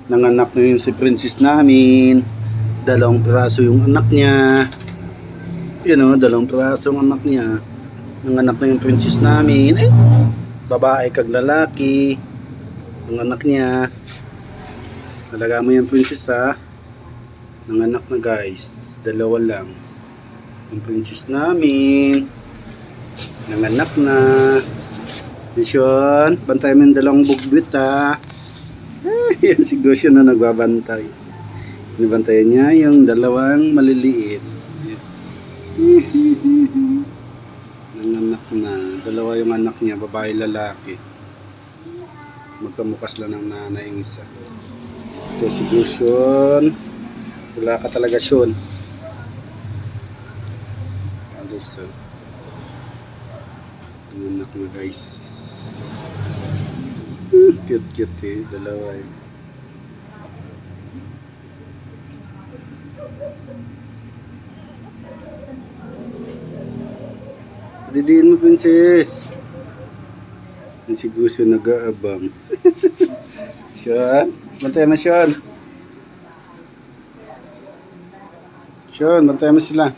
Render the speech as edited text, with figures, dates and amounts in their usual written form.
Nanganak na yun si princess namin. 2 piraso yung anak niya. Yun o, 2 piraso yung anak niya. Nanganak na yung princess namin. Babae kag lalaki. Ang anak niya. Talaga mo yung princess ha. Nanganak na guys. 2 lang. Yung princess namin. Nanganak na. Mission. Bantay mo yung 2 bugbit ha. Yan si Gosyo na nagbabantay. Nibantayan niya yung 2 maliliit. Nanganak na. 2 yung anak niya, babae lalaki. Magkamukas lang ng nanay yung isa. Ito si Gosyo. Wala ka talaga Sean. Alis nanganak na guys. Cute eh, 2 eh. Didiin mo princess. Yung si Gosyo nag-aabang. Sean, bantay mo Sean. Sean, bantay mo sila.